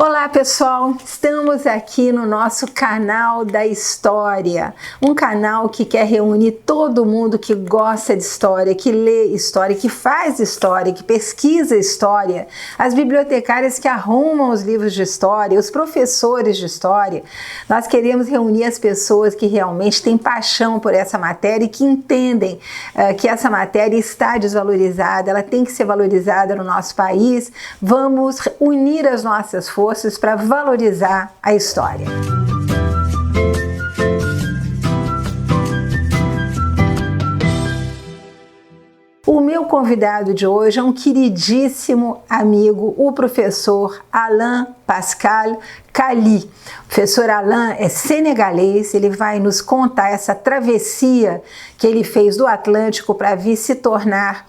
Olá pessoal, estamos aqui no nosso canal da História, um canal que quer reunir todo mundo que gosta de história, que lê história, que faz história, que pesquisa história, as bibliotecárias que arrumam os livros de história, os professores de história. Nós queremos reunir as pessoas que realmente têm paixão por essa matéria e que entendem que essa matéria está desvalorizada, ela tem que ser valorizada no nosso país. Vamos unir as nossas forças para valorizar a história. O meu convidado de hoje é um queridíssimo amigo, o professor Alain Pascal Kali. O professor Alain é senegalês, ele vai nos contar essa travessia que ele fez do Atlântico para vir se tornar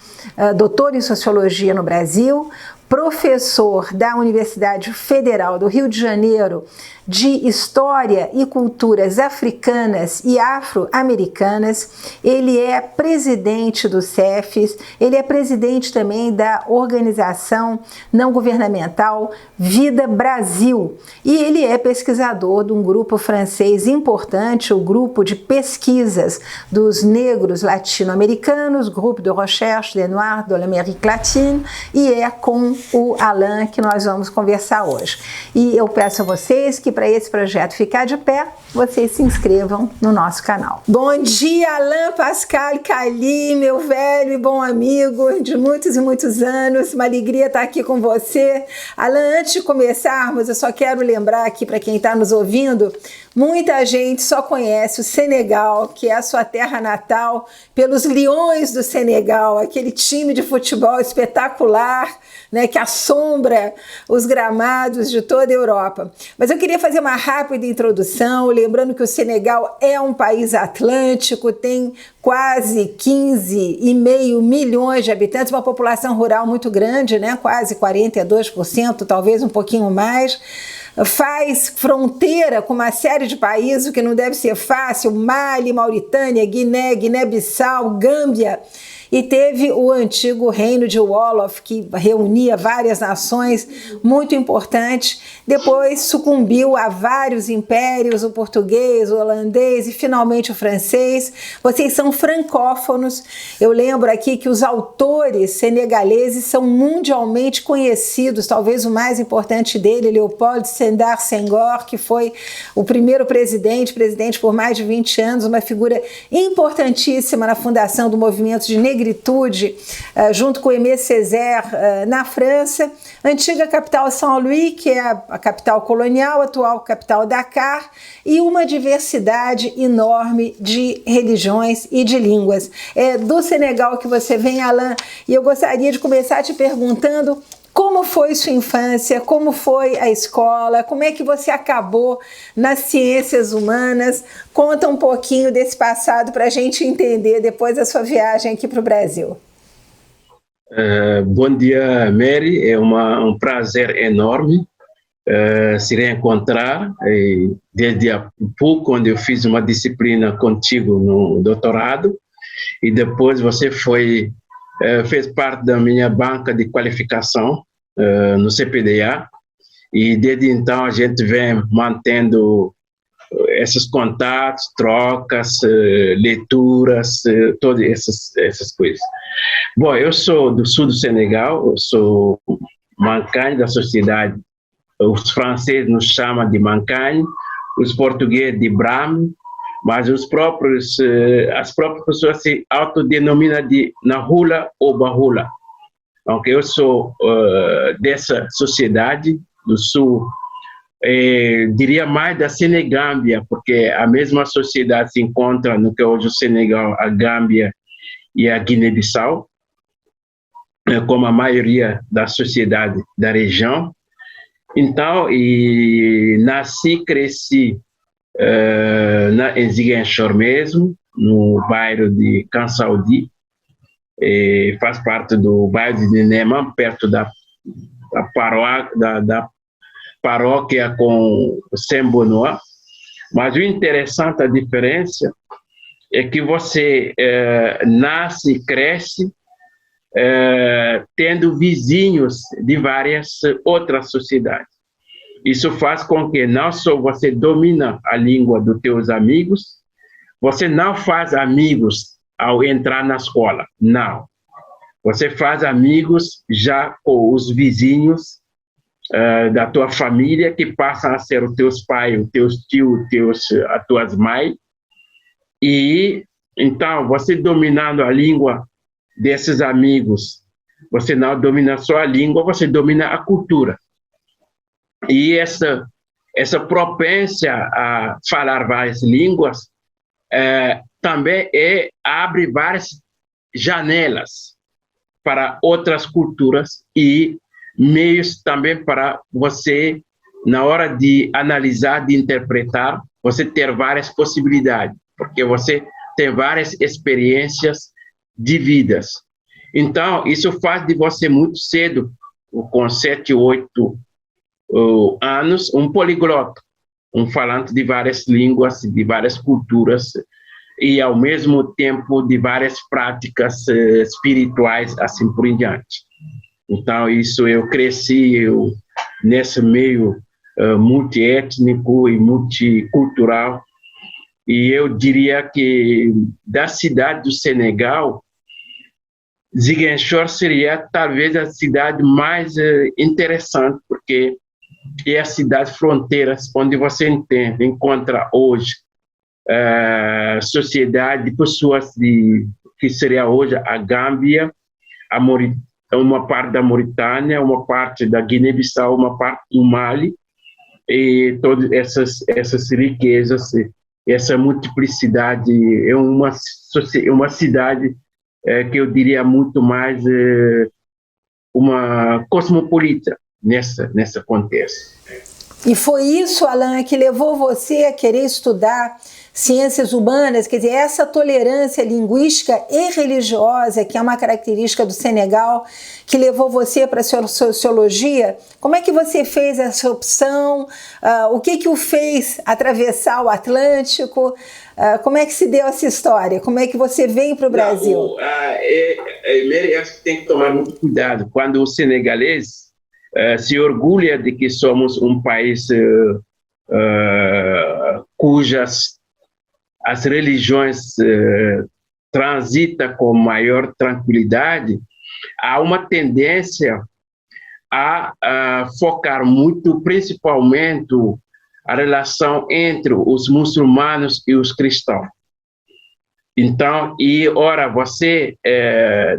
doutor em Sociologia no Brasil, professor da Universidade Federal do Rio de Janeiro de História e Culturas Africanas e Afro-Americanas. Ele é presidente do CEFES, ele é presidente também da organização não governamental Vida Brasil e ele é pesquisador de um grupo francês importante, o Grupo de Pesquisas dos Negros Latino-Americanos, Grupo de Recherche des Noirs de l'Amérique Latine, e é com o Alain que nós vamos conversar hoje. E eu peço a vocês que para esse projeto ficar de pé, vocês se inscrevam no nosso canal. Bom dia, Alain Pascal Kali, meu velho e bom amigo de muitos e muitos anos. Uma alegria estar aqui com você. Alain, antes de começarmos, eu só quero lembrar aqui para quem está nos ouvindo, muita gente só conhece o Senegal, que é a sua terra natal, pelos Leões do Senegal, aquele time de futebol espetacular, né, que assombra os gramados de toda a Europa. Mas eu queria fazer uma rápida introdução, lembrando que o Senegal é um país atlântico, tem quase 15,5 milhões de habitantes, uma população rural muito grande, né, quase 42%, talvez um pouquinho mais. Faz fronteira com uma série de países, o que não deve ser fácil: Mali, Mauritânia, Guiné, Guiné-Bissau, Gâmbia. E teve o antigo reino de Wolof, que reunia várias nações, muito importante. Depois sucumbiu a vários impérios, o português, o holandês e finalmente o francês. Vocês são francófonos. Eu lembro aqui que os autores senegaleses são mundialmente conhecidos, talvez o mais importante dele, Léopold Sédar Senghor, que foi o primeiro presidente por mais de 20 anos, uma figura importantíssima na fundação do movimento de negritude, junto com Aimé Césaire, na França. Antiga capital Saint-Louis, que é a capital colonial, atual capital Dakar, e uma diversidade enorme de religiões e de línguas. É do Senegal que você vem, Alain, e eu gostaria de começar te perguntando como foi sua infância, como foi a escola, como é que você acabou nas ciências humanas. Conta um pouquinho desse passado para a gente entender depois da sua viagem aqui para o Brasil. Bom dia, Mary. É um prazer enorme se reencontrar. Desde há pouco, quando eu fiz uma disciplina contigo no doutorado, e depois você fez parte da minha banca de qualificação no CPDA, e desde então a gente vem mantendo esses contatos, trocas, leituras, todas essas coisas. Bom, eu sou do sul do Senegal, eu sou Mancagne da sociedade, os franceses nos chamam de Mancagne, os portugueses de Brahme, mas as próprias pessoas se autodenominam de Nahula ou Bahula. Então, eu sou dessa sociedade do sul, diria mais da Senegâmbia, porque a mesma sociedade se encontra no que hoje o Senegal, a Gâmbia e a Guiné-Bissau, como a maioria da sociedade da região. Então, nasci, cresci em Ziguinchor mesmo, no bairro de Kansaudi, faz parte do bairro de Nenema, perto da paróquia com Saint-Benoît. Mas o interessante, a diferença, é que você nasce e cresce tendo vizinhos de várias outras sociedades. Isso faz com que não só você domina a língua dos teus amigos, você não faz amigos ao entrar na escola, não. Você faz amigos já com os vizinhos da tua família, que passam a ser os teus pais, os teus tios, as tuas mães. E então, você dominando a língua desses amigos, você não domina só a língua, você domina a cultura. E essa propensão a falar várias línguas também abre várias janelas para outras culturas e meios também para você, na hora de analisar, de interpretar, você ter várias possibilidades, porque você tem várias experiências de vidas. Então, isso faz de você muito cedo, com 7, 8 anos, um poliglota, um falante de várias línguas, de várias culturas, e, ao mesmo tempo, de várias práticas espirituais, assim por diante. Então, isso eu cresci nesse meio multiétnico e multicultural, e eu diria que da cidade do Senegal, Ziguinchor seria talvez a cidade mais interessante, porque é a cidade fronteira, onde você encontra hoje sociedade de pessoas que seria hoje a Gâmbia, uma parte da Mauritânia, uma parte da Guiné-Bissau, uma parte do Mali, e todas essas riquezas, essa multiplicidade, é uma cidade que eu diria muito mais uma cosmopolita nessa contexto. E foi isso, Alain, que levou você a querer estudar ciências humanas, quer dizer, essa tolerância linguística e religiosa, que é uma característica do Senegal, que levou você para a sociologia. Como é que você fez essa opção? O que o fez atravessar o Atlântico? Como é que se deu essa história? Como é que você veio para o Brasil? Mary, acho que tem que tomar muito cuidado. Quando o senegalês se orgulha de que somos um país cujas as religiões transitam com maior tranquilidade, há uma tendência a focar muito, principalmente, a relação entre os muçulmanos e os cristãos. Então, ora, você,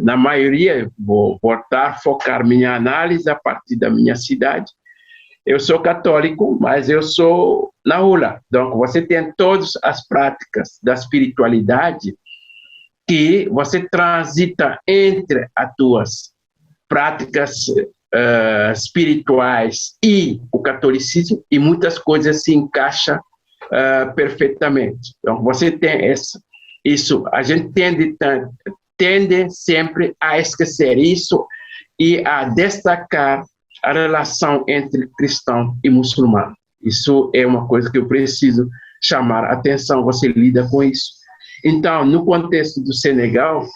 na maioria, vou voltar a focar minha análise a partir da minha cidade. Eu sou católico, mas eu sou na Ula. Então, você tem todas as práticas da espiritualidade que você transita entre as tuas práticas espirituais e o catolicismo, e muitas coisas se encaixam perfeitamente. Então, você tem isso. A gente tende sempre a esquecer isso e a destacar a relação entre cristão e muçulmano. Isso é uma coisa que eu preciso chamar a atenção, você lida com isso. Então, no contexto do Senegal,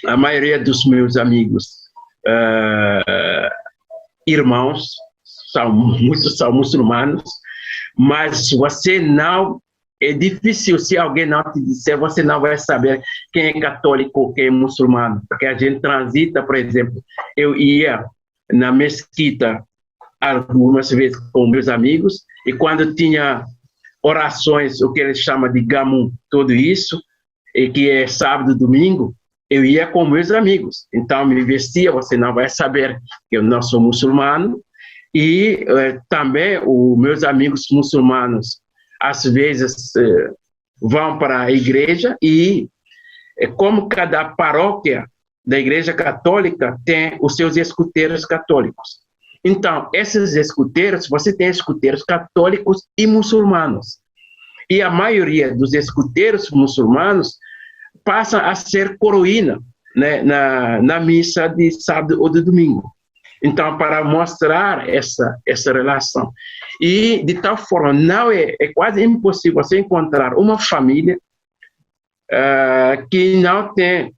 a maioria dos meus amigos, irmãos, muitos são muçulmanos, mas você não, é difícil, se alguém não te disser, você não vai saber quem é católico, quem é muçulmano, porque a gente transita, por exemplo, eu ia na mesquita algumas vezes com meus amigos, e quando tinha orações, o que eles chamam de gamu, tudo isso, e que é sábado, domingo, eu ia com meus amigos. Então, me vestia, você não vai saber que eu não sou muçulmano, e também os meus amigos muçulmanos, às vezes, vão para a igreja, e como cada paróquia da Igreja Católica tem os seus escuteiros católicos. Então, esses escuteiros, você tem escuteiros católicos e muçulmanos. E a maioria dos escuteiros muçulmanos passa a ser coroína, né, na missa de sábado ou de domingo. Então, para mostrar essa relação. E, de tal forma, não é quase impossível você encontrar uma família que não tem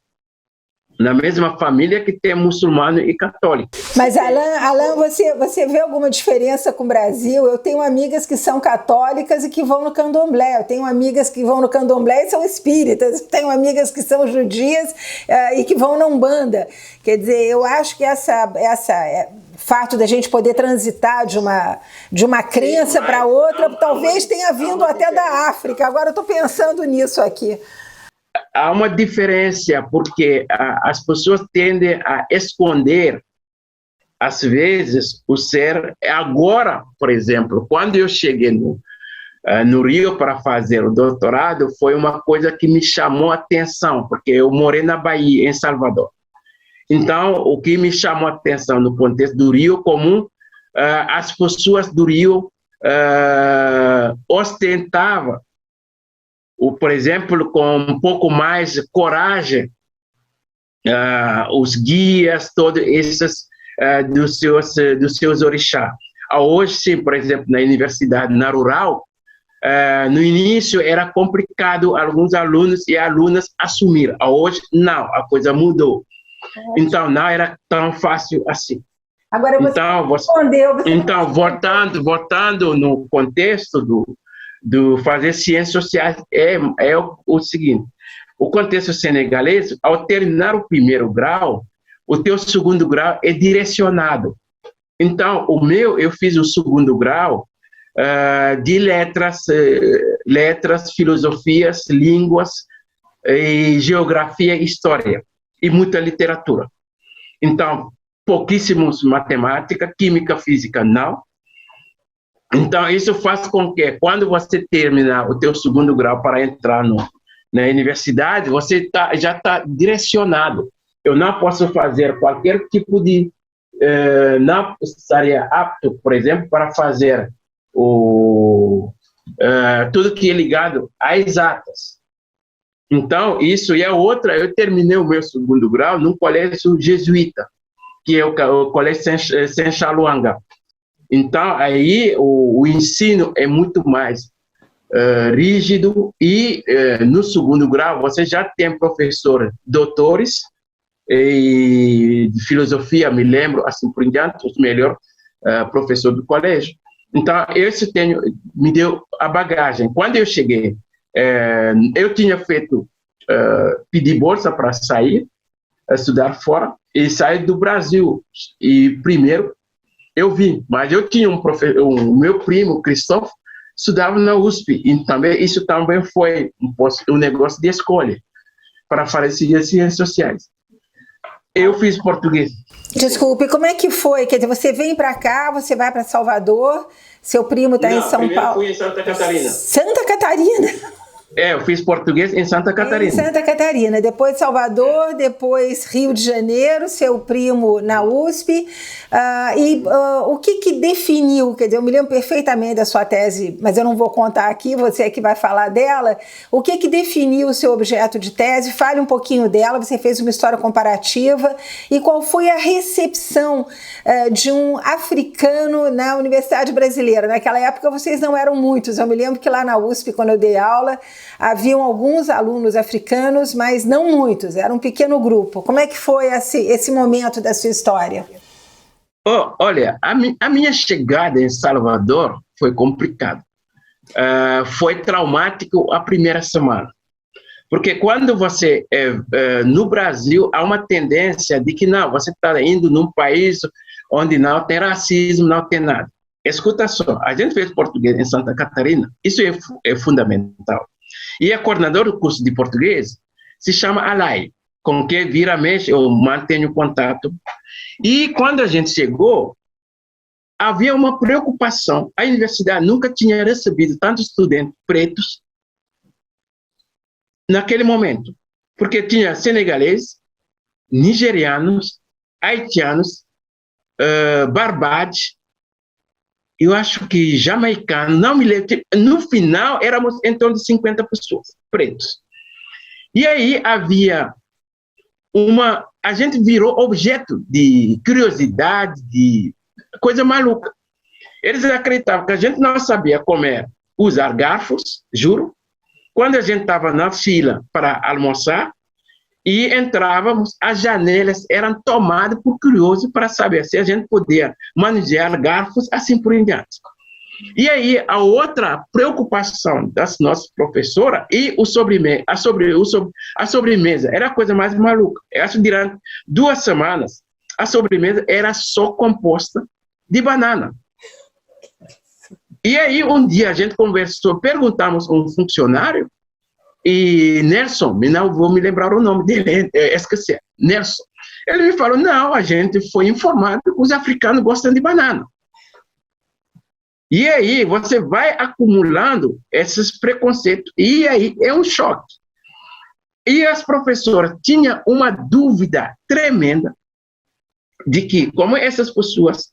na mesma família que tem muçulmano e católico. Mas, Alan, você vê alguma diferença com o Brasil? Eu tenho amigas que são católicas e que vão no candomblé. Eu tenho amigas que vão no candomblé e são espíritas. Eu tenho amigas que são judias e que vão na Umbanda. Quer dizer, eu acho que fato da gente poder transitar de uma crença para outra, talvez tenha vindo até da África. Agora eu estou pensando nisso aqui. Há uma diferença, porque as pessoas tendem a esconder, às vezes, o ser. Agora, por exemplo, quando eu cheguei no Rio para fazer o doutorado, foi uma coisa que me chamou a atenção, porque eu morei na Bahia, em Salvador. Então, o que me chamou a atenção no contexto do Rio comum, as pessoas do Rio ostentavam, por exemplo, com um pouco mais de coragem, os guias, todos esses dos seus orixás. Hoje, sim, por exemplo, na universidade, na rural, no início era complicado alguns alunos e alunas assumir. Hoje, não, a coisa mudou. Então, não era tão fácil assim. Agora você respondeu. Então, voltando no contexto do fazer ciências sociais, é o seguinte: o contexto senegalês, ao terminar o primeiro grau, o teu segundo grau é direcionado. Então, eu fiz o segundo grau de letras, filosofias, línguas, e geografia e história, e muita literatura. Então, pouquíssimos matemática, química, física, não. Então, isso faz com que, quando você terminar o teu segundo grau para entrar na universidade, você já está direcionado. Eu não posso fazer qualquer tipo de... não estaria apto, por exemplo, para fazer tudo que é ligado a exatas. Então, isso é outra. Eu terminei o meu segundo grau num colégio jesuíta, que é o Colégio Saint-Chaluanga. Então, aí o ensino é muito mais rígido e no segundo grau você já tem professores doutores de filosofia, me lembro, assim por diante, os melhores professores do colégio. Então, esse me deu a bagagem. Quando eu cheguei, eu tinha pedi bolsa para sair, estudar fora, e sair do Brasil. E primeiro eu vim, mas eu tinha o meu primo, Cristóvão, estudava na USP, e isso também foi um negócio de escolha para fazer ciências sociais. Eu fiz português. Desculpe, como é que foi? Quer dizer, você vem para cá, você vai para Salvador, seu primo está em São Paulo. Fui em Santa Catarina. Santa Catarina? Eu fiz português em Santa Catarina. Em Santa Catarina, depois Salvador, depois Rio de Janeiro, seu primo na USP. O que definiu, quer dizer, eu me lembro perfeitamente da sua tese, mas eu não vou contar aqui, você é que vai falar dela. O que definiu o seu objeto de tese? Fale um pouquinho dela, você fez uma história comparativa. E qual foi a recepção de um africano na Universidade Brasileira? Naquela época vocês não eram muitos, eu me lembro que lá na USP, quando eu dei aula, haviam alguns alunos africanos, mas não muitos, era um pequeno grupo. Como é que foi esse momento da sua história? Olha, a minha chegada em Salvador foi complicada. Foi traumático a primeira semana. Porque quando você... no Brasil, há uma tendência de que não, você está indo num país onde não tem racismo, não tem nada. Escuta só, a gente fez português em Santa Catarina, isso é fundamental. E a coordenadora do curso de português se chama Alay, com quem vira mês eu mantenho contato. E quando a gente chegou, havia uma preocupação. A universidade nunca tinha recebido tantos estudantes pretos naquele momento, porque tinha senegaleses, nigerianos, haitianos, barbados, eu acho que jamaicano, não me lembro, no final éramos em torno de 50 pessoas, pretos. E aí havia a gente virou objeto de curiosidade, de coisa maluca. Eles acreditavam que a gente não sabia comer, usar garfos, juro. Quando a gente estava na fila para almoçar, e entrávamos, as janelas eram tomadas por curioso para saber se a gente podia manusear garfos, assim por em diante. E aí, a outra preocupação das nossas professoras e a sobremesa era a coisa mais maluca. Eu acho que durante 2 semanas, a sobremesa era só composta de banana. E aí, um dia a gente conversou, perguntamos a um funcionário, e Nelson, não vou me lembrar o nome dele, esqueci, Nelson. Ele me falou, não, a gente foi informado que os africanos gostam de banana. E aí você vai acumulando esses preconceitos, e aí é um choque. E as professoras tinham uma dúvida tremenda de que, como essas pessoas,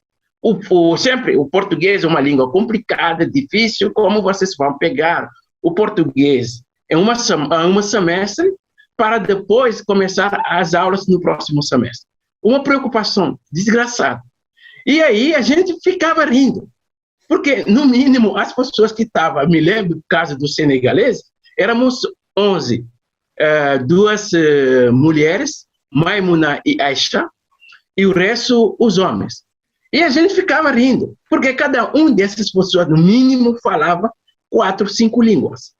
sempre o português é uma língua complicada, difícil, como vocês vão pegar o português em um semestre para depois começar as aulas no próximo semestre? Uma preocupação desgraçada. E aí a gente ficava rindo. Porque, no mínimo, as pessoas que estavam, me lembro do caso do senegalês, éramos 11, 2 mulheres, Maimuna e Aisha, e o resto, os homens. E a gente ficava rindo, porque cada um dessas pessoas, no mínimo, falava 4, 5 línguas.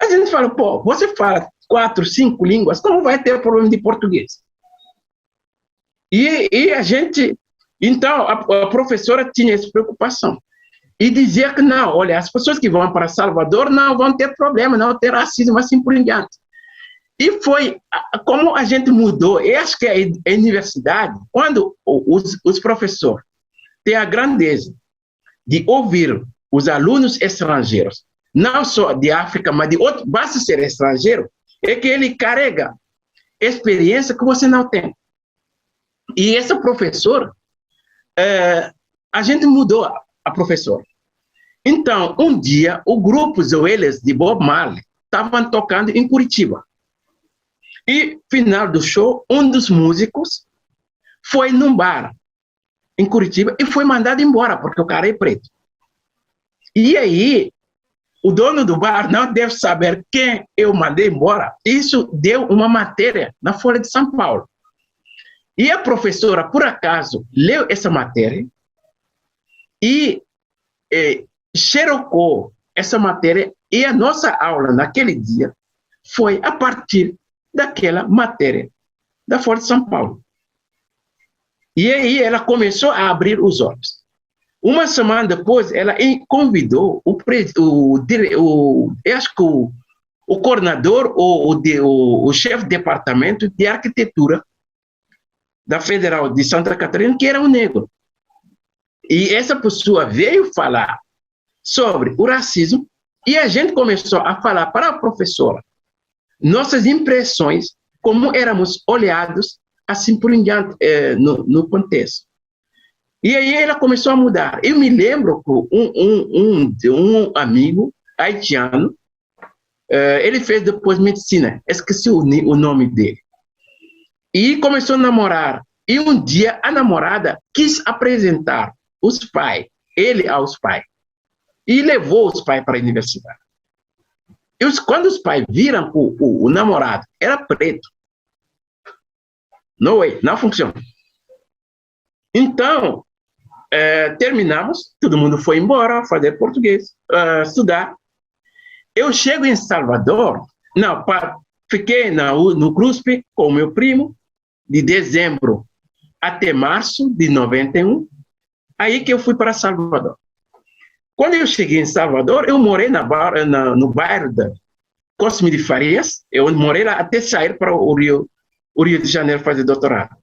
A gente fala, pô, você fala 4, 5 línguas, como vai ter problema de português? E a gente... Então, a professora tinha essa preocupação. E dizia que não, olha, as pessoas que vão para Salvador não vão ter problema, não ter racismo, assim por diante. E foi como a gente mudou. Eu acho que a universidade, quando os professores têm a grandeza de ouvir os alunos estrangeiros, não só de África, mas de outro, basta ser estrangeiro, é que ele carrega experiência que você não tem. E essa professora, a gente mudou a professora. Então, um dia, o grupo Zoelas de Bob Marley estavam tocando em Curitiba. E, final do show, um dos músicos foi num bar em Curitiba e foi mandado embora, porque o cara é preto. E aí, o dono do bar não deve saber quem eu mandei embora. Isso deu uma matéria na Folha de São Paulo. E a professora, por acaso, leu essa matéria e xerocou essa matéria, e a nossa aula naquele dia foi a partir daquela matéria da Folha de São Paulo. E aí ela começou a abrir os olhos. Uma semana depois, ela convidou eu acho que o coordenador, o chefe de departamento de arquitetura da Federal de Santa Catarina, que era um negro. E essa pessoa veio falar sobre o racismo, e a gente começou a falar para a professora nossas impressões, como éramos olhados, assim por diante, no contexto. E aí ela começou a mudar. Eu me lembro que um amigo haitiano, ele fez depois medicina, esqueci o nome dele, e começou a namorar. E um dia a namorada quis apresentar os pais, ele aos pais, e levou os pais para a universidade. E quando os pais viram o namorado, era preto. Não funciona. Então, terminamos, todo mundo foi embora fazer português, estudar. Eu chego em Salvador, fiquei no CRUSP com o meu primo, de dezembro até março de 91, aí que eu fui para Salvador. Quando eu cheguei em Salvador, eu morei no bairro da Cosme de Farias, eu morei lá até sair para o Rio de Janeiro fazer doutorado.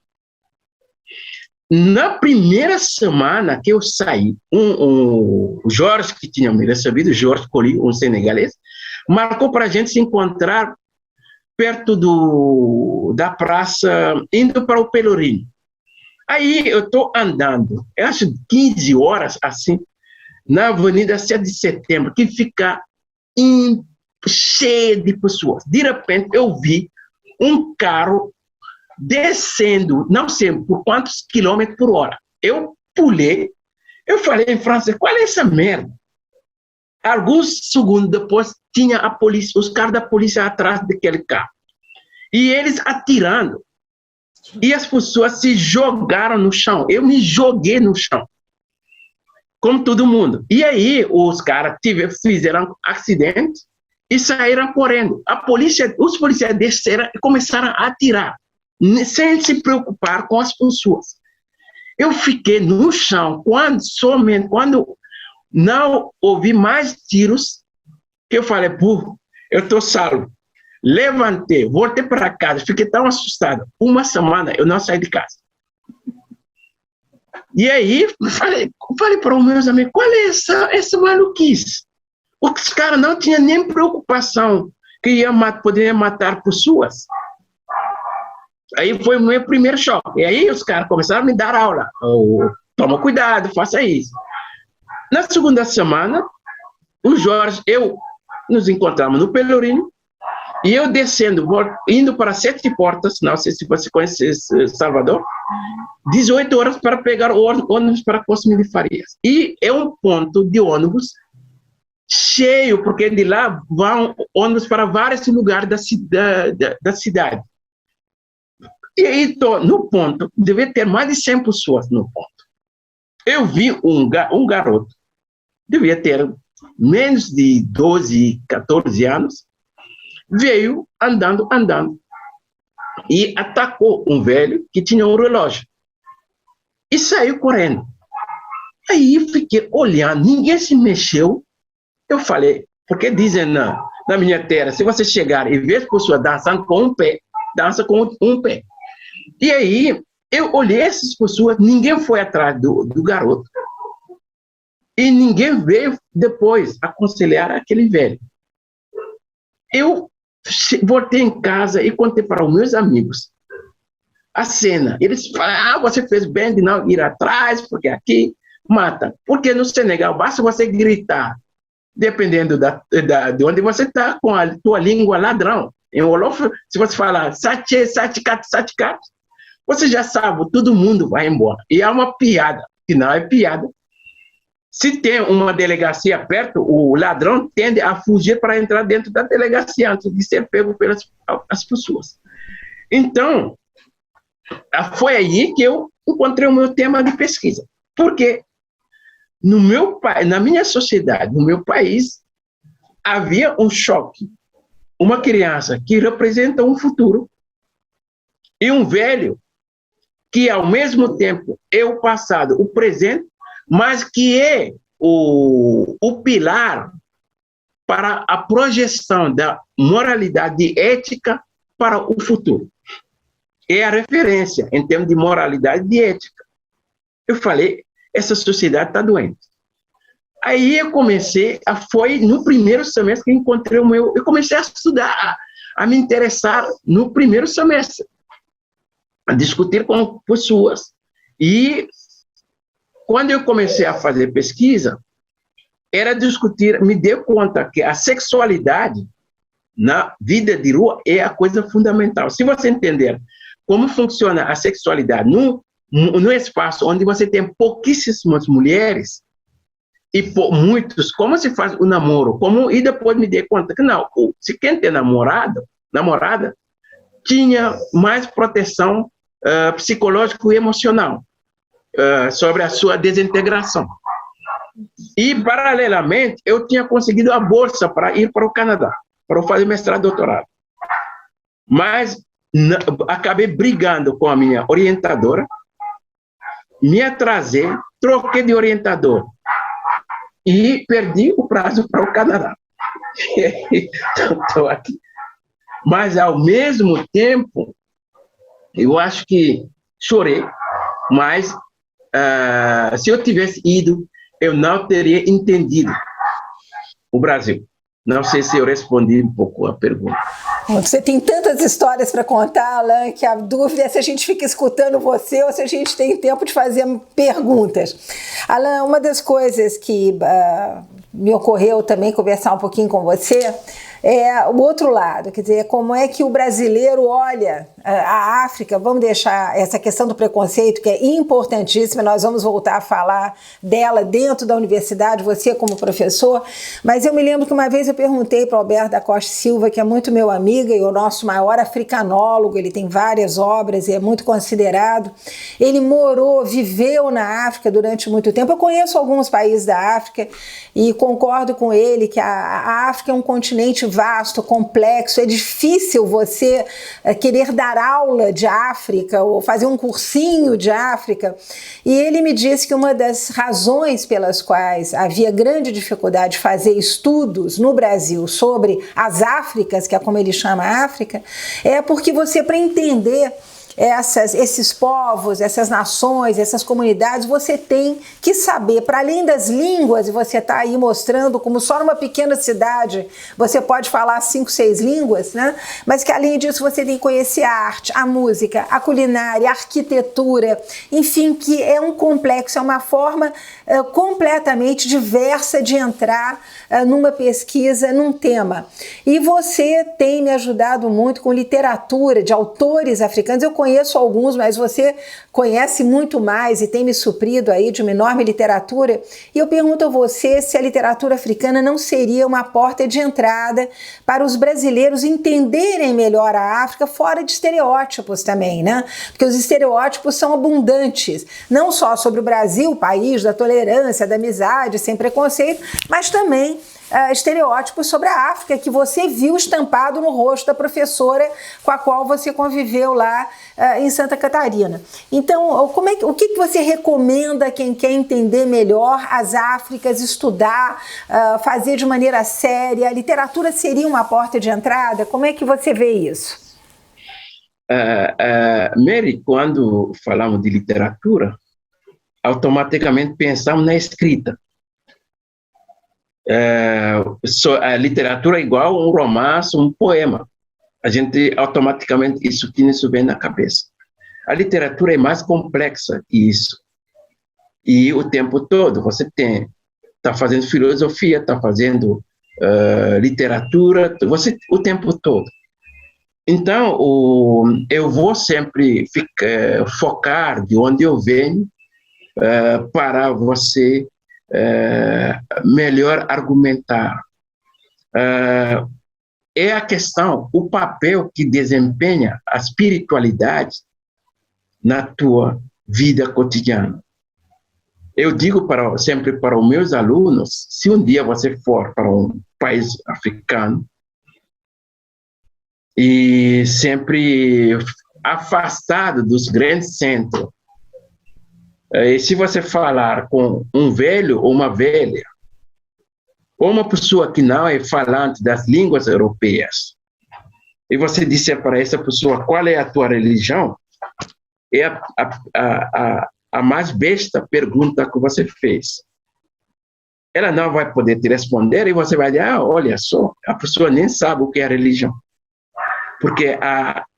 Na primeira semana que eu saí, o Jorge, que tinha me recebido, Jorge Colli, um senegalês, marcou para a gente se encontrar perto da praça, indo para o Pelourinho. Aí eu estou andando, eu acho 15 horas assim, na Avenida 7 de Setembro, que fica cheia de pessoas. De repente eu vi um carro descendo, não sei por quantos quilômetros por hora. Eu pulei, eu falei em francês, qual é essa merda? Alguns segundos depois, tinha a polícia, os caras da polícia atrás daquele carro. E eles atirando. E as pessoas se jogaram no chão. Eu me joguei no chão. Como todo mundo. E aí, os caras fizeram acidente e saíram correndo. Os policiais desceram e começaram a atirar, sem se preocupar com as pessoas. Eu fiquei no chão, somente quando não ouvi mais tiros, que eu falei, eu estou salvo. Levantei, voltei para casa, fiquei tão assustado. Uma semana eu não saí de casa. E aí, falei para os meus amigos, qual é essa maluquice? Os caras não tinham nem preocupação que poderia matar pessoas. Aí foi o meu primeiro choque. E aí os caras começaram a me dar aula. Toma cuidado, faça isso. Na segunda semana, o Jorge, nos encontramos no Pelourinho, e eu descendo, indo para 7 Portas, não sei se você conhece Salvador, 18 horas para pegar o ônibus para Cosme de Farias. E é um ponto de ônibus cheio, porque de lá vão ônibus para vários lugares da cidade. E aí, no ponto, devia ter mais de 100 pessoas no ponto. Eu vi um garoto, devia ter menos de 12, 14 anos, veio andando, e atacou um velho que tinha um relógio. E saiu correndo. Aí fiquei olhando, ninguém se mexeu. Eu falei, porque dizem na minha terra, se você chegar e ver as pessoas dançando com um pé, dança com um pé. E aí, eu olhei essas pessoas, ninguém foi atrás do garoto. E ninguém veio depois aconselhar aquele velho. Eu voltei em casa e contei para os meus amigos a cena. Eles falaram, você fez bem de não ir atrás, porque aqui mata. Porque no Senegal, basta você gritar, dependendo de onde você está, com a tua língua ladrão. Em Wolof, se você falar sache, satikat, satikat, você já sabe, todo mundo vai embora. E é uma piada, que não é piada. Se tem uma delegacia perto, o ladrão tende a fugir para entrar dentro da delegacia antes de ser pego pelas pessoas. Então, foi aí que eu encontrei o meu tema de pesquisa. Porque na minha sociedade, no meu país, havia um choque. Uma criança que representa um futuro e um velho que, ao mesmo tempo, é o passado, o presente, mas que é o pilar para a projeção da moralidade e ética para o futuro. É a referência em termos de moralidade e ética. Eu falei, essa sociedade está doente. Aí eu foi no primeiro semestre que encontrei eu comecei a estudar, a me interessar no primeiro semestre, a discutir com pessoas. E quando eu comecei a fazer pesquisa, era discutir, me dei conta que a sexualidade na vida de rua é a coisa fundamental. Se você entender como funciona a sexualidade no espaço onde você tem pouquíssimas mulheres e muitos, como se faz o namoro, e depois me dei conta que não, se quem tem namorada, tinha mais proteção psicológica e emocional sobre a sua desintegração. E, paralelamente, eu tinha conseguido a bolsa para ir para o Canadá, para fazer mestrado e doutorado. Mas acabei brigando com a minha orientadora, me atrasei, troquei de orientador e perdi o prazo para o Canadá. Estou aqui. Mas, ao mesmo tempo, eu acho que chorei, mas se eu tivesse ido, eu não teria entendido o Brasil. Não sei se eu respondi um pouco a pergunta. Você tem tantas histórias para contar, Alain, que a dúvida é se a gente fica escutando você ou se a gente tem tempo de fazer perguntas. Alain, uma das coisas que me ocorreu também conversar um pouquinho com você o outro lado, quer dizer, como é que o brasileiro olha a África. Vamos deixar essa questão do preconceito, que é importantíssima, nós vamos voltar a falar dela dentro da universidade, você como professor, mas eu me lembro que uma vez eu perguntei para o Alberto da Costa Silva, que é muito meu amigo e o nosso maior africanólogo, ele tem várias obras e é muito considerado, ele viveu na África durante muito tempo. Eu conheço alguns países da África e concordo com ele que a África é um continente vasto, complexo, é difícil você querer dar aula de África ou fazer um cursinho de África, e ele me disse que uma das razões pelas quais havia grande dificuldade de fazer estudos no Brasil sobre as Áfricas, que é como ele chama a África, é porque você, para entender esses povos, essas nações, essas comunidades, você tem que saber, para além das línguas, e você está aí mostrando como só numa pequena cidade você pode falar 5, 6 línguas, né? Mas que além disso você tem que conhecer a arte, a música, a culinária, a arquitetura, enfim, que é um complexo, é uma forma completamente diversa de entrar numa pesquisa, num tema. E você tem me ajudado muito com literatura de autores africanos. Eu conheço alguns, mas você conhece muito mais e tem me suprido aí de uma enorme literatura. E eu pergunto a você se a literatura africana não seria uma porta de entrada para os brasileiros entenderem melhor a África, fora de estereótipos também, né? Porque os estereótipos são abundantes, não só sobre o Brasil, o país da tolerância, da amizade, sem preconceito, mas também estereótipos sobre a África, que você viu estampado no rosto da professora com a qual você conviveu lá em Santa Catarina. Então, o que você recomenda a quem quer entender melhor as Áfricas, estudar, fazer de maneira séria? A literatura seria uma porta de entrada? Como é que você vê isso? Mary, quando falamos de literatura, automaticamente pensamos na escrita. A literatura é igual um romance, um poema. A gente automaticamente isso vem na cabeça. A literatura é mais complexa que isso. E o tempo todo você está fazendo filosofia, está fazendo literatura, o tempo todo. Então, eu vou sempre focar de onde eu venho para você melhor argumentar. É a questão, o papel que desempenha a espiritualidade na tua vida cotidiana. Eu digo sempre para os meus alunos, se um dia você for para um país africano e sempre afastado dos grandes centros, e se você falar com um velho ou uma velha, ou uma pessoa que não é falante das línguas europeias, e você disser para essa pessoa qual é a tua religião, é a mais besta pergunta que você fez. Ela não vai poder te responder e você vai dizer, olha só, a pessoa nem sabe o que é a religião. Porque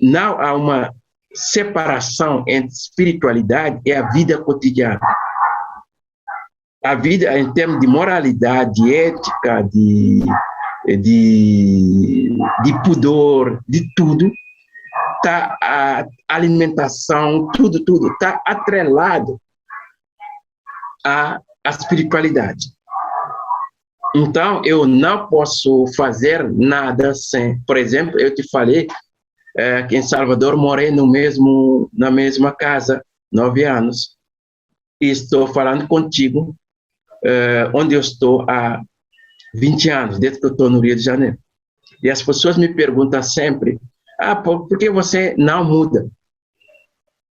não há uma separação entre espiritualidade e a vida cotidiana. A vida, em termos de moralidade, de ética, de pudor, de tudo, a alimentação, tudo está atrelado à espiritualidade. Então, eu não posso fazer nada sem... Por exemplo, eu te falei que em Salvador morei na mesma casa 9 anos. E estou falando contigo onde eu estou há 20 anos, desde que eu estou no Rio de Janeiro. E as pessoas me perguntam sempre, por que você não muda?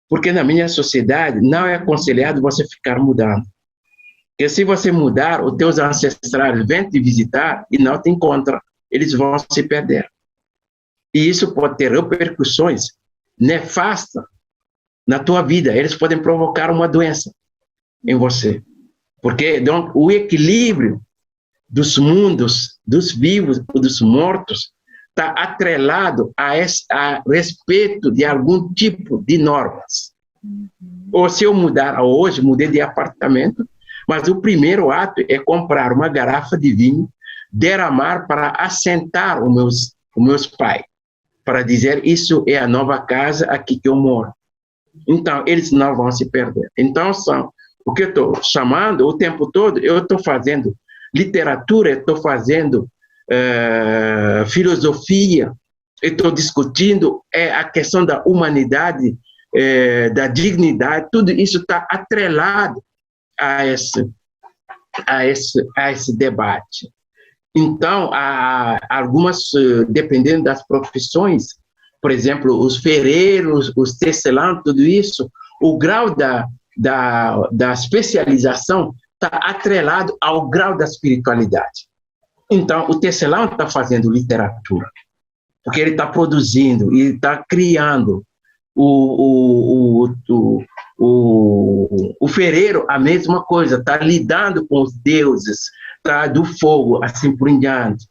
Porque na minha sociedade não é aconselhado você ficar mudando. Porque se você mudar, os teus ancestrais vêm te visitar e não te encontram, eles vão se perder. E isso pode ter repercussões nefastas na tua vida. Eles podem provocar uma doença em você. Porque então, o equilíbrio dos mundos, dos vivos e dos mortos, está atrelado a respeito de algum tipo de normas. Ou se eu mudar hoje, mudei de apartamento, mas o primeiro ato é comprar uma garrafa de vinho derramar para assentar os meus pais, para dizer, isso é a nova casa aqui que eu moro. Então, eles não vão se perder. Então, o que eu estou chamando o tempo todo, eu estou fazendo literatura, estou fazendo filosofia, estou discutindo a questão da humanidade, da dignidade, tudo isso está atrelado a esse debate. Então, há algumas, dependendo das profissões, por exemplo, os ferreiros, os tecelãs, tudo isso, o grau da especialização está atrelado ao grau da espiritualidade. Então, o tecelão está fazendo literatura, porque ele está produzindo, ele está criando. O ferreiro, a mesma coisa, está lidando com os deuses, tá, do fogo, assim por em diante.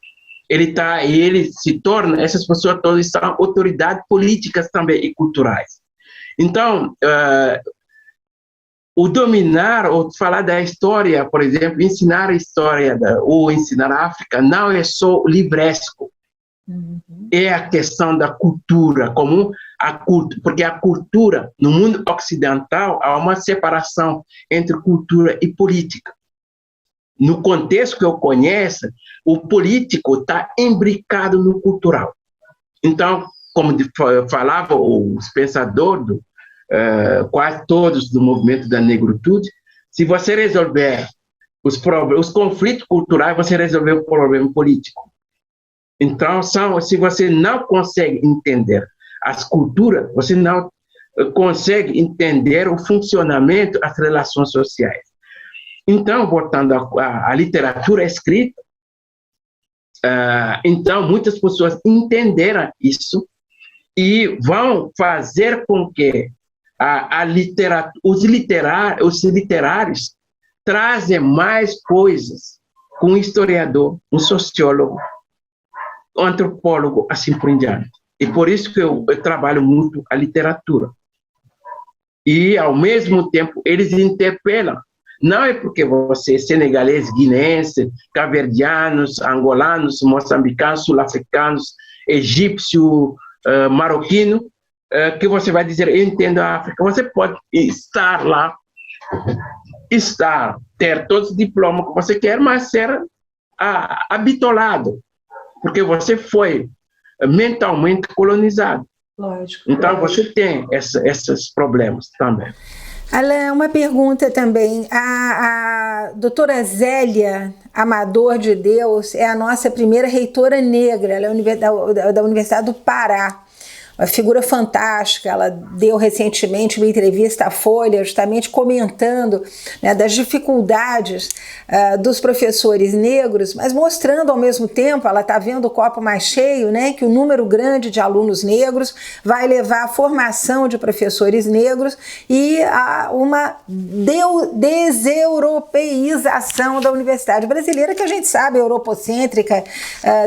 Ele se torna, essas pessoas todas são autoridades políticas também e culturais. Então, o dominar ou falar da história, por exemplo, ensinar a história ou ensinar a África, não é só livresco. É a questão da cultura, porque a cultura, no mundo ocidental, há uma separação entre cultura e política. No contexto que eu conheço, o político está imbricado no cultural. Então, como falava os pensadores, quase todos do movimento da negritude, se você resolver os conflitos culturais, você resolveu o problema político. Então, se você não consegue entender as culturas, você não consegue entender o funcionamento das relações sociais. Então, voltando à literatura escrita, então, muitas pessoas entenderam isso e vão fazer com que os literários trazem mais coisas com um historiador, um sociólogo, um antropólogo, assim por diante. E por isso que eu trabalho muito a literatura. E, ao mesmo tempo, eles interpelam. Não é porque você é senegalês, guineense, cabo-verdianos, angolanos, moçambicanos, sul-africanos, egípcio, marroquino, que você vai dizer, eu entendo a África. Você pode estar lá, ter todos os diplomas que você quer, mas ser habitolado, porque você foi mentalmente colonizado. Lógico. Então, você tem esses problemas também. Alain, uma pergunta também. A doutora Zélia Amador de Deus é a nossa primeira reitora negra, ela é da Universidade do Pará. Uma figura fantástica, ela deu recentemente uma entrevista à Folha, justamente comentando, né, das dificuldades dos professores negros, mas mostrando ao mesmo tempo, ela está vendo o copo mais cheio, né, que o número grande de alunos negros vai levar à formação de professores negros e a uma deseuropeização da universidade brasileira, que a gente sabe é europocêntrica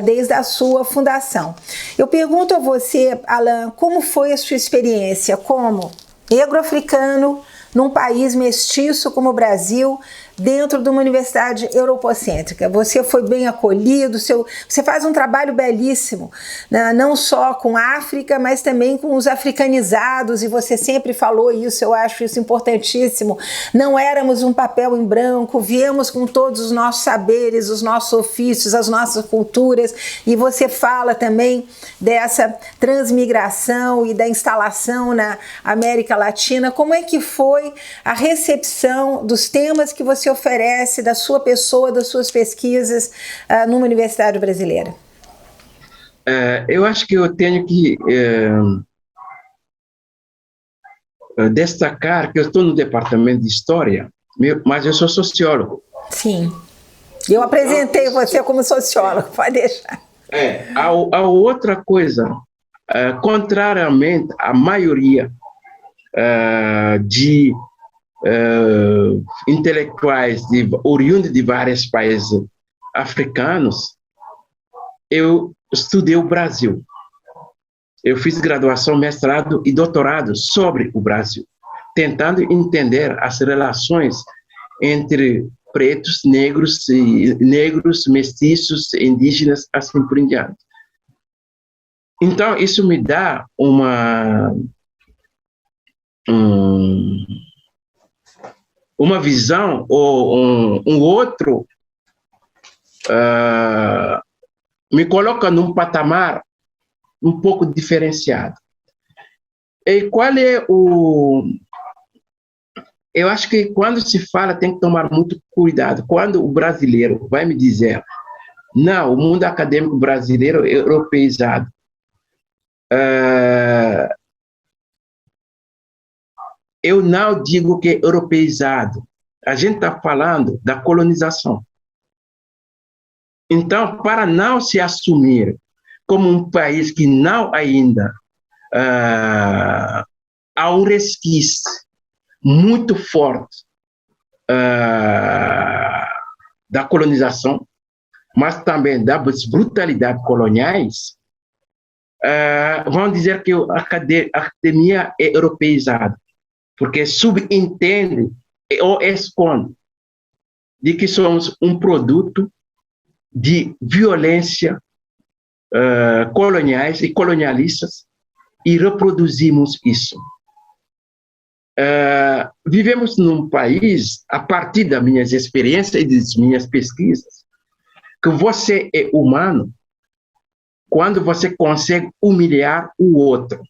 desde a sua fundação. Eu pergunto a você, Alain, como foi a sua experiência como negro-africano num país mestiço como o Brasil, dentro de uma universidade europocêntrica? Você foi bem acolhido, você faz um trabalho belíssimo, né? Não só com a África, mas também com os africanizados, e você sempre falou isso, eu acho isso importantíssimo. Não éramos um papel em branco, viemos com todos os nossos saberes, os nossos ofícios, as nossas culturas, e você fala também dessa transmigração e da instalação na América Latina. Como é que foi a recepção dos temas que você oferece, da sua pessoa, das suas pesquisas numa universidade brasileira? Eu acho que eu tenho que destacar que eu estou no departamento de História, mas eu sou sociólogo. Sim, eu apresentei você como sociólogo, pode deixar. A outra coisa, contrariamente à maioria de intelectuais oriundos de vários países africanos, eu estudei o Brasil. Eu fiz graduação, mestrado e doutorado sobre o Brasil, tentando entender as relações entre pretos, negros, mestiços, indígenas, assim por diante. Então, isso me dá uma visão ou um outro, me coloca num patamar um pouco diferenciado. E qual é eu acho que quando se fala tem que tomar muito cuidado. Quando o brasileiro vai me dizer, não, o mundo acadêmico brasileiro é europeizado. Eu não digo que é europeizado. A gente está falando da colonização. Então, para não se assumir como um país que não ainda há um resquício muito forte da colonização, mas também das brutalidades coloniais, vão dizer que a academia é europeizada, porque subentende ou esconde de que somos um produto de violência coloniais e colonialistas e reproduzimos isso. Vivemos num país, a partir das minhas experiências e das minhas pesquisas, que você é humano quando você consegue humilhar o outro,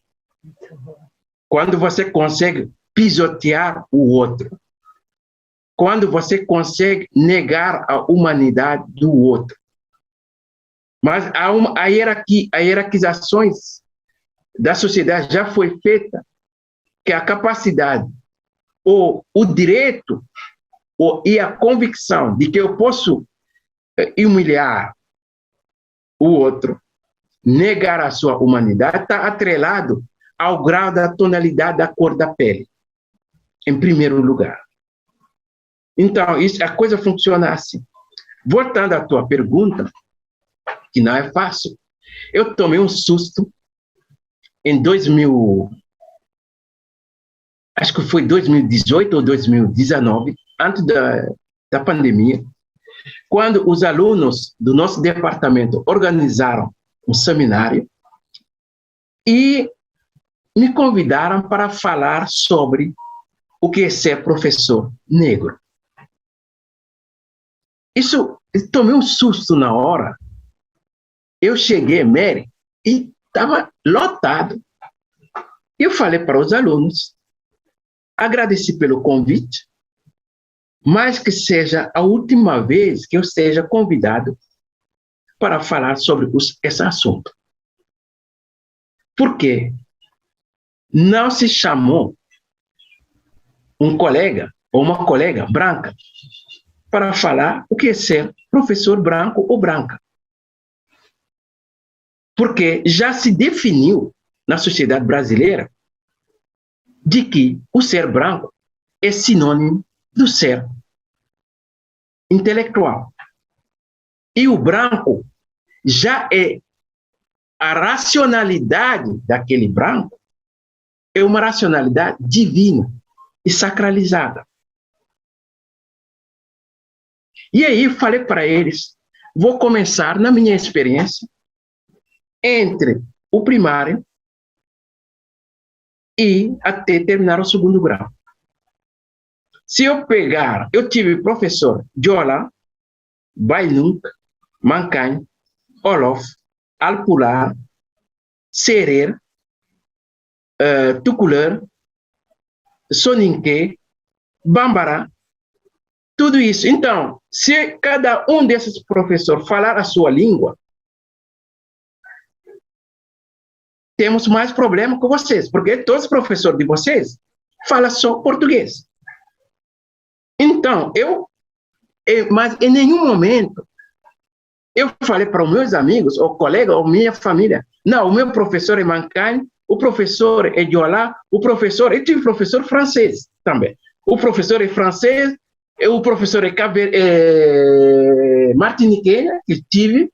quando você consegue pisotear o outro, quando você consegue negar a humanidade do outro. Mas a hierarquizações da sociedade já foi feita, que a capacidade, ou o direito, e a convicção de que eu posso humilhar o outro, negar a sua humanidade, está atrelado ao grau da tonalidade da cor da pele, em primeiro lugar. Então, a coisa funciona assim. Voltando à tua pergunta, que não é fácil, eu tomei um susto em 2000, acho que foi 2018 ou 2019, antes da pandemia, quando os alunos do nosso departamento organizaram um seminário e me convidaram para falar sobre o que é ser professor negro. Isso, eu tomei um susto na hora. Eu cheguei, Mary, e estava lotado. Eu falei para os alunos, agradeci pelo convite, mas que seja a última vez que eu seja convidado para falar sobre esse assunto. Por quê? Não se chamou um colega ou uma colega branca para falar o que é ser professor branco ou branca. Porque já se definiu na sociedade brasileira de que o ser branco é sinônimo do ser intelectual. E o branco já é a racionalidade daquele branco, é uma racionalidade divina e sacralizada. E aí falei para eles, vou começar na minha experiência entre o primário e até terminar o segundo grau. Se eu pegar, eu tive professor Jola, Bailung, Mancagne, Olof, Alpular, Serer, Tukulër, Soninké, Bambara, tudo isso. Então, se cada um desses professores falar a sua língua, temos mais problema com vocês, porque todos os professores de vocês falam só português. Então, mas em nenhum momento eu falei para os meus amigos, ou colegas, ou minha família, não, o meu professor é Mancagne, o professor é Jola, eu tive professor francês também. O professor é francês, o professor é martiniquenha, que tive,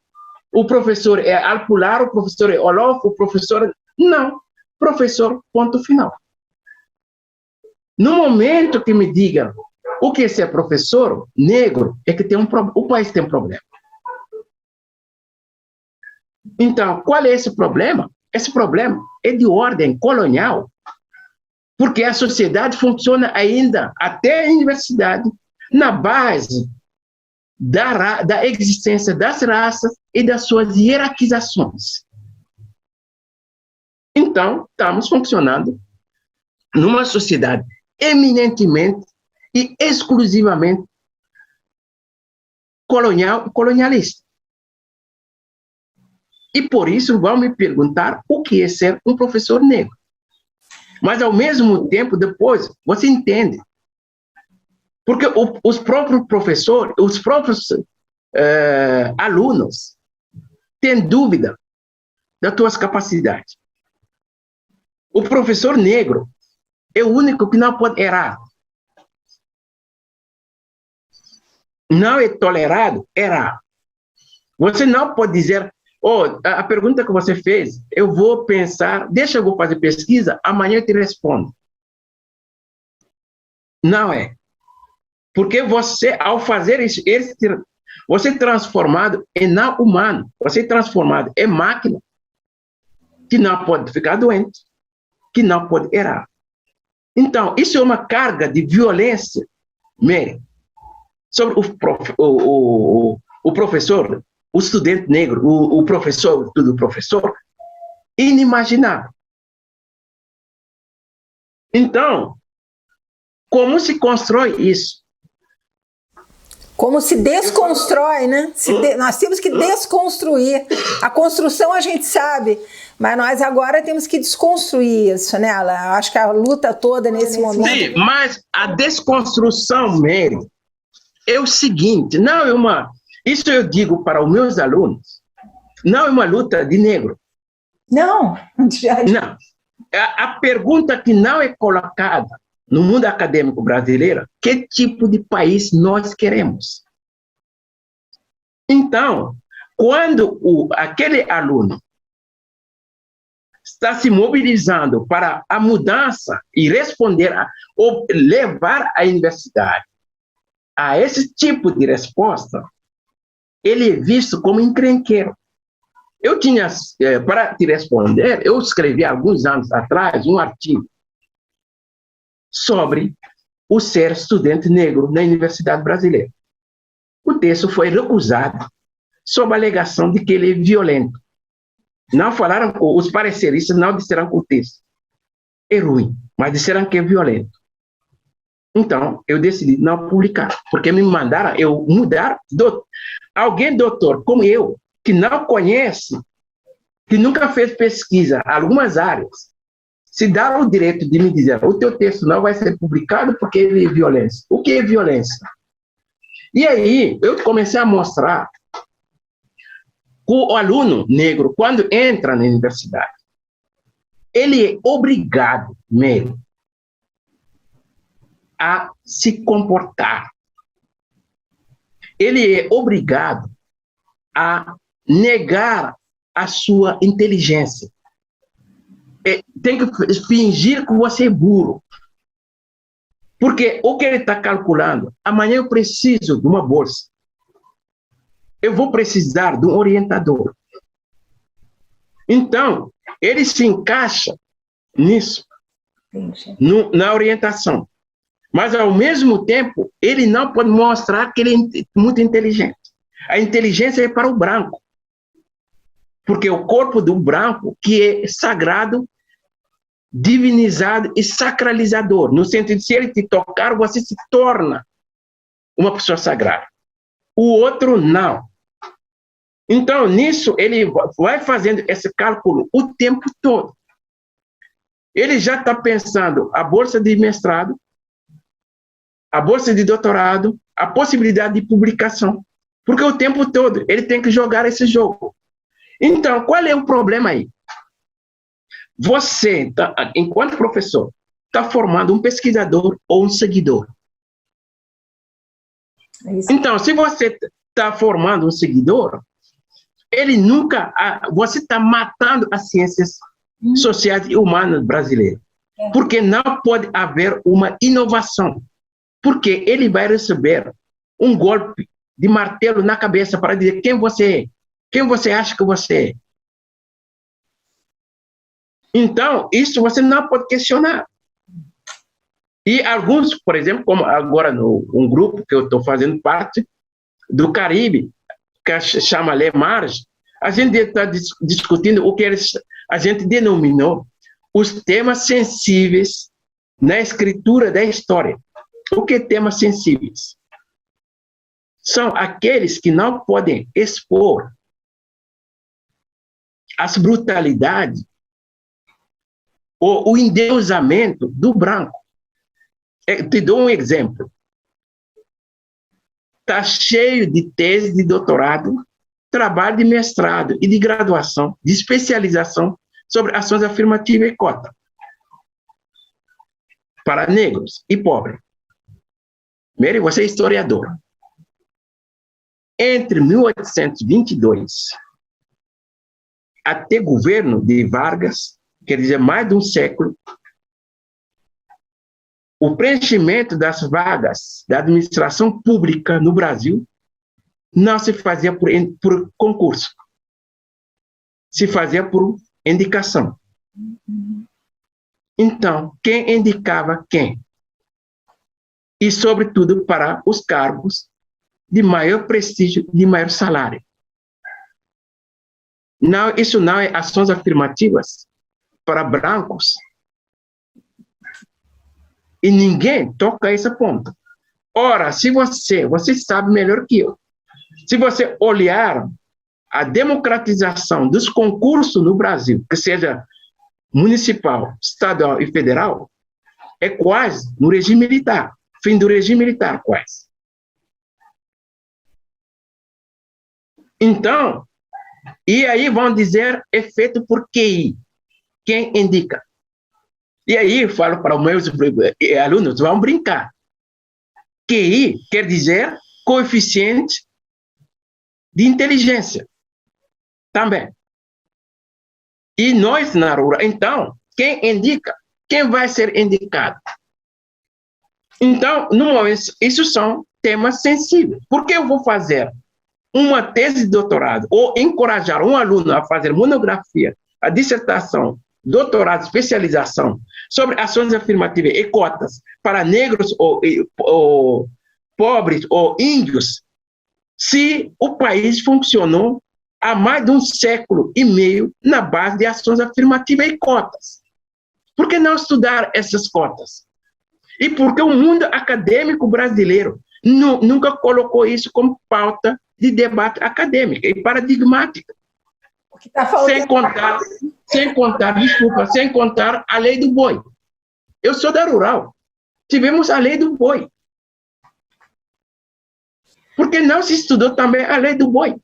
o professor é Alpular, o professor é Olof, o professor... Não, professor, ponto final. No momento que me digam o que é ser professor negro é que o país tem um problema. Então, qual é esse problema? Esse problema é de ordem colonial, porque a sociedade funciona ainda, até a universidade, na base da existência das raças e das suas hierarquizações. Então, estamos funcionando numa sociedade eminentemente e exclusivamente colonial e colonialista. E por isso vão me perguntar o que é ser um professor negro. Mas, ao mesmo tempo, depois, você entende. Porque os próprios professores, os próprios alunos têm dúvida das tuas capacidades. O professor negro é o único que não pode errar. Não é tolerado errar. Você não pode dizer, a pergunta que você fez, eu vou pensar, deixa eu fazer pesquisa, amanhã eu te respondo. Não é. Porque você, ao fazer isso, você é transformado em não humano, você é transformado em máquina, que não pode ficar doente, que não pode errar. Então, isso é uma carga de violência, Mary, sobre o professor, o estudante negro, o professor, tudo professor, inimaginável. Então, como se constrói isso? Como se desconstrói, né? Nós temos que desconstruir. A construção a gente sabe, mas nós agora temos que desconstruir isso, né? Acho que a luta toda nesse momento... Sim, mas a desconstrução, Mary, é o seguinte, não é uma... Isso eu digo para os meus alunos, não é uma luta de negro. Não. Não. A pergunta que não é colocada no mundo acadêmico brasileiro, que tipo de país nós queremos? Então, quando aquele aluno está se mobilizando para a mudança e responder, ou levar a universidade a esse tipo de resposta, ele é visto como encrenqueiro. Eu tinha, para te responder, eu escrevi alguns anos atrás um artigo sobre o ser estudante negro na Universidade Brasileira. O texto foi recusado sob a alegação de que ele é violento. Não falaram, os pareceristas não disseram que o texto é ruim, mas disseram que é violento. Então, eu decidi não publicar, porque me mandaram eu mudar. Alguém, doutor, como eu, que não conhece, que nunca fez pesquisa em algumas áreas, se dá o direito de me dizer o teu texto não vai ser publicado porque ele é violência. O que é violência? E aí, eu comecei a mostrar que o aluno negro, quando entra na universidade, ele é obrigado mesmo a se comportar. Ele é obrigado a negar a sua inteligência. Tem que fingir que você é burro. Porque o que ele está calculando, amanhã eu preciso de uma bolsa. Eu vou precisar de um orientador. Então, ele se encaixa nisso, na orientação. Mas, ao mesmo tempo, ele não pode mostrar que ele é muito inteligente. A inteligência é para o branco. Porque o corpo do branco, que é sagrado, divinizado e sacralizador. No sentido de, se ele te tocar, você se torna uma pessoa sagrada. O outro, não. Então, nisso, ele vai fazendo esse cálculo o tempo todo. Ele já está pensando a bolsa de mestrado, a bolsa de doutorado, a possibilidade de publicação. Porque o tempo todo ele tem que jogar esse jogo. Então, qual é o problema aí? Você, enquanto professor, está formando um pesquisador ou um seguidor. Então, se você está formando um seguidor, ele nunca... Você está matando as ciências sociais e humanas brasileiras. Porque não pode haver uma inovação. Porque ele vai receber um golpe de martelo na cabeça para dizer quem você é, quem você acha que você é. Então, isso você não pode questionar. E alguns, por exemplo, como agora um grupo que eu estou fazendo parte, do Caribe, que chama Le Marge, a gente está discutindo o que a gente denominou os temas sensíveis na escritura da história. O que é temas sensíveis? São aqueles que não podem expor as brutalidades ou o endeusamento do branco. Eu te dou um exemplo. Está cheio de tese de doutorado, trabalho de mestrado e de graduação, de especialização sobre ações afirmativas e cota para negros e pobres. Mary, você é historiador. Entre 1822 até o governo de Vargas, quer dizer, mais de um século, o preenchimento das vagas da administração pública no Brasil não se fazia por concurso, se fazia por indicação. Então, quem indicava quem? E, sobretudo, para os cargos de maior prestígio, de maior salário. Não, isso não é ações afirmativas para brancos. E ninguém toca esse ponto. Ora, se você sabe melhor que eu, se você olhar a democratização dos concursos no Brasil, que seja municipal, estadual e federal, é quase no regime militar, fim do regime militar, quase. Então, e aí vão dizer, é feito por QI, quem indica. E aí eu falo para os meus alunos, vão brincar. QI quer dizer coeficiente de inteligência, também. E nós na rua, então, quem indica? Quem vai ser indicado? Então, no momento, isso são temas sensíveis. Por que eu vou fazer uma tese de doutorado ou encorajar um aluno a fazer monografia, a dissertação, doutorado, especialização sobre ações afirmativas e cotas para negros ou pobres ou índios, se o país funcionou há mais de um século e meio na base de ações afirmativas e cotas? Por que não estudar essas cotas? E por que o mundo acadêmico brasileiro nunca colocou isso como pauta de debate acadêmica e paradigmática? Sem contar a lei do boi. Eu sou da rural. Tivemos a lei do boi. Por que não se estudou também a lei do boi?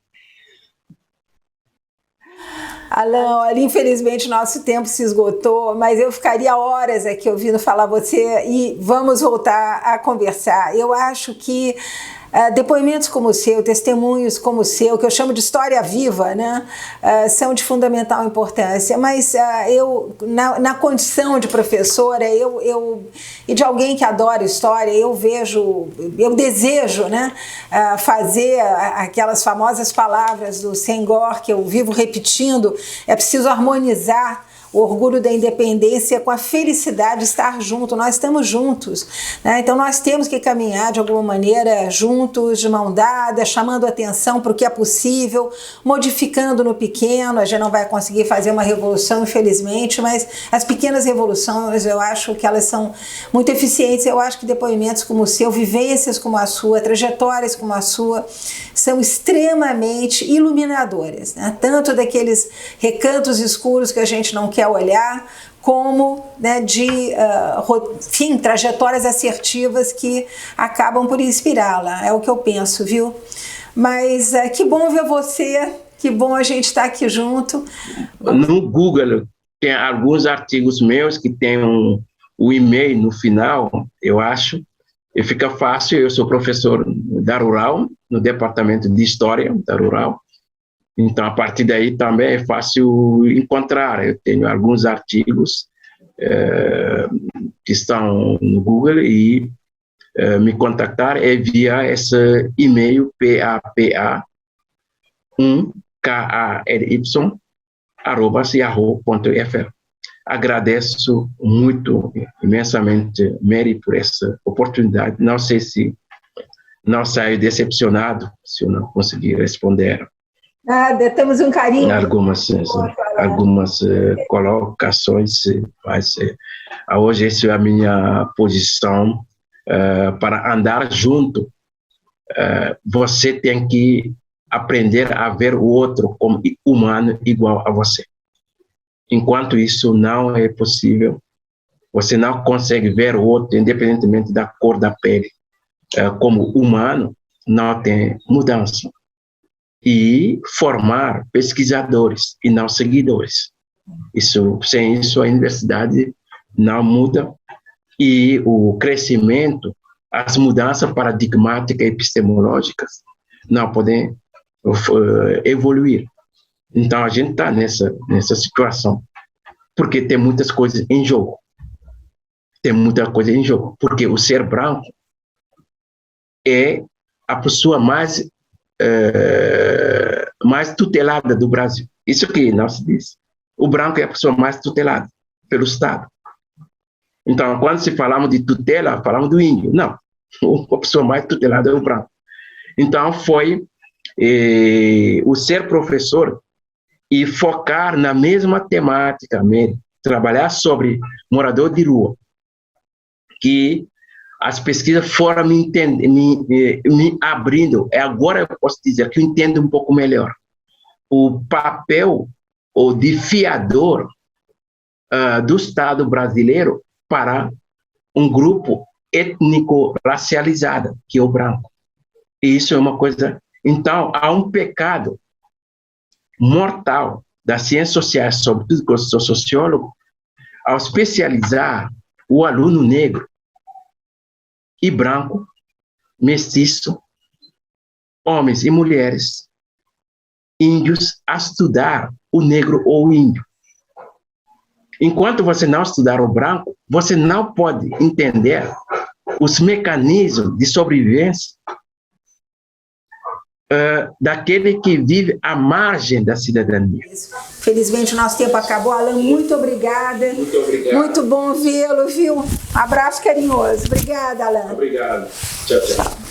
Alan, olha, infelizmente nosso tempo se esgotou, mas eu ficaria horas aqui ouvindo falar você e vamos voltar a conversar. Eu acho que depoimentos como o seu, testemunhos como o seu, que eu chamo de história viva, né, são de fundamental importância, mas na condição de professora e de alguém que adora história, eu desejo, né, fazer aquelas famosas palavras do Senghor, que eu vivo repetindo: é preciso harmonizar o orgulho da independência com a felicidade de estar junto. Nós estamos juntos, né? Então nós temos que caminhar de alguma maneira juntos, de mão dada, chamando atenção para o que é possível, modificando no pequeno. A gente não vai conseguir fazer uma revolução, infelizmente, mas as pequenas revoluções, eu acho que elas são muito eficientes. Eu acho que depoimentos como o seu, vivências como a sua, trajetórias como a sua, são extremamente iluminadoras, né? Tanto daqueles recantos escuros que a gente não quer olhar, como, né, enfim, trajetórias assertivas que acabam por inspirá-la. É o que eu penso, viu? Mas que bom ver você, que bom a gente estar aqui junto. No Google tem alguns artigos meus que tem o e-mail no final, eu acho, e fica fácil. Eu sou professor da Rural, no departamento de História da Rural. Então, a partir daí também é fácil encontrar. Eu tenho alguns artigos que estão no Google e me contactar é via esse e-mail papa1kary@yahoo.fr. Agradeço muito, imensamente, Mary, por essa oportunidade. Não sei se não saio decepcionado se eu não conseguir responder. Nada, temos um carinho. Algumas colocações, mas hoje essa é a minha posição. Para andar junto, você tem que aprender a ver o outro como humano igual a você. Enquanto isso não é possível, você não consegue ver o outro, independentemente da cor da pele, como humano, não tem mudança. E formar pesquisadores e não seguidores. Sem isso, a universidade não muda e o crescimento, as mudanças paradigmáticas e epistemológicas não podem evoluir. Então, a gente está nessa situação, porque tem muitas coisas em jogo. Tem muita coisa em jogo, porque o ser branco é a pessoa mais tutelada do Brasil. Isso que não se diz. O branco é a pessoa mais tutelada pelo Estado. Então, quando se falamos de tutela, falamos do índio. Não, a pessoa mais tutelada é o branco. Então, foi o ser professor e focar na mesma temática, trabalhar sobre morador de rua, que as pesquisas foram me abrindo. Agora eu posso dizer que eu entendo um pouco melhor o papel de fiador do Estado brasileiro para um grupo étnico-racializado, que é o branco. E isso é uma coisa... Então, há um pecado mortal das ciências sociais, sobretudo que eu sou sociólogo, ao especializar o aluno negro e branco, mestiço, homens e mulheres, índios, a estudar o negro ou o índio. Enquanto você não estudar o branco, você não pode entender os mecanismos de sobrevivência daquele que vive à margem da cidadania. Felizmente o nosso tempo acabou. Alan, muito obrigada. Muito obrigado. Muito bom vê-lo, viu? Um abraço carinhoso. Obrigada, Alan. Obrigado. Tchau, tchau.